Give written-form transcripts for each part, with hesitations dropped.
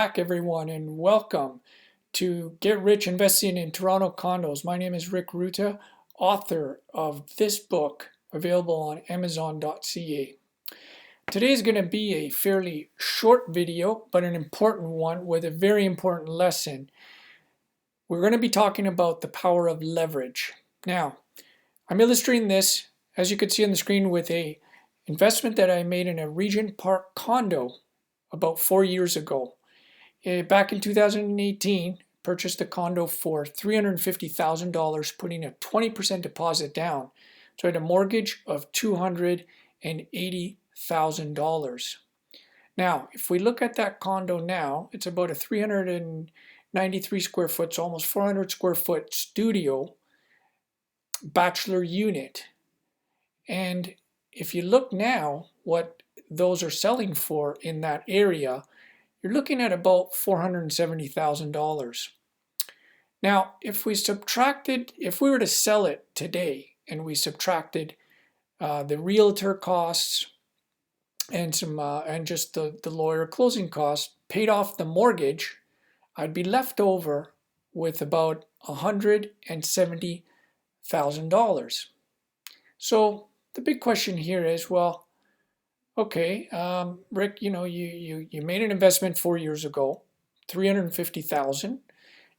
Back everyone, and welcome to Get Rich Investing in Toronto Condos. My name is Rick Ruta, author of this book, available on Amazon.ca. Today is going to be a fairly short video, but an important one with a very important lesson. We're going to be talking about the power of leverage. Now, I'm illustrating this, as you can see on the screen, with a investment that I made in a Regent Park condo about 4 years ago. Back in 2018, purchased a condo for $350,000, putting a 20% deposit down. So I had a mortgage of $280,000. Now, if we look at that condo now, it's about a 393 square foot, so almost 400 square foot studio bachelor unit. And if you look now what those are selling for in that area, you're looking at about $470,000. Now, if we were to sell it today and we subtracted the realtor costs and just the lawyer closing costs, paid off the mortgage, I'd be left over with about $170,000. So the big question here is, well, okay, Rick, you made an investment 4 years ago, $350,000,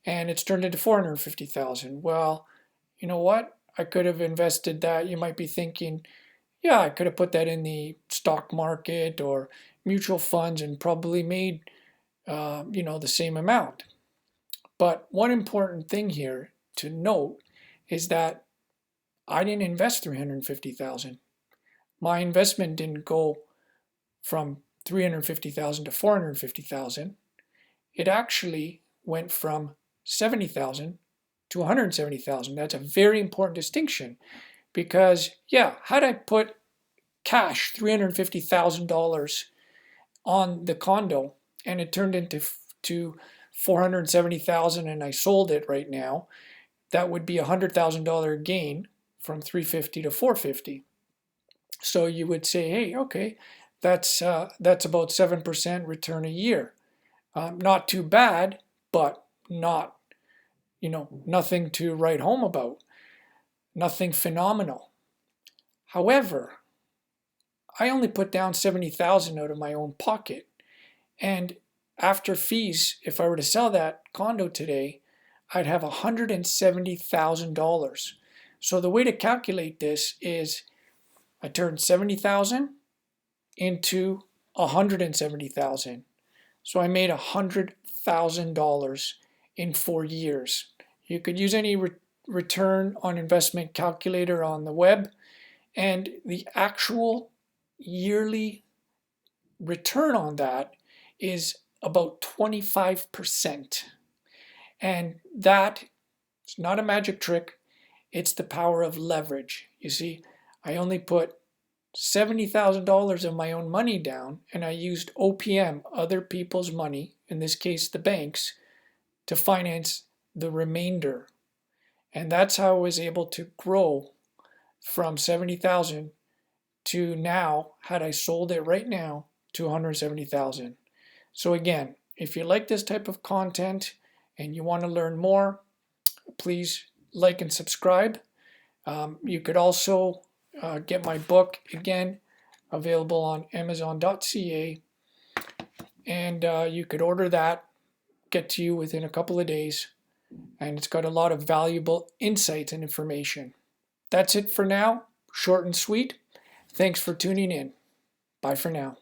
and it's turned into $450,000. Well, you know what? I could have invested that. You might be thinking, yeah, I could have put that in the stock market or mutual funds and probably made, the same amount. But one important thing here to note is that I didn't invest $350,000. My investment didn't go from $350,000 to $450,000. It actually went from $70,000 to $170,000. That's a very important distinction because, yeah, had I put cash, $350,000 on the condo and it turned into $470,000 and I sold it right now, that would be a $100,000 gain from $350 to $450. So you would say, hey, okay, that's about 7% return a year. Not too bad, but not, nothing to write home about. Nothing phenomenal. However, I only put down $70,000 out of my own pocket. And after fees, if I were to sell that condo today, I'd have $170,000. So the way to calculate this is I turned $70,000 into $170,000. So I made $100,000 in 4 years. You could use any return on investment calculator on the web, and the actual yearly return on that is about 25%. And that is not a magic trick. It's the power of leverage. You see, I only put $70,000 of my own money down, and I used OPM, other people's money, in this case the banks, to finance the remainder. And that's how I was able to grow from $70,000 to now, had I sold it right now, to $170,000. So again, if you like this type of content and you want to learn more, please like and subscribe. You could also get my book, again, available on Amazon.ca, and you could order that, get to you within a couple of days, and it's got a lot of valuable insights and information. That's it for now, short and sweet. Thanks for tuning in. Bye for now.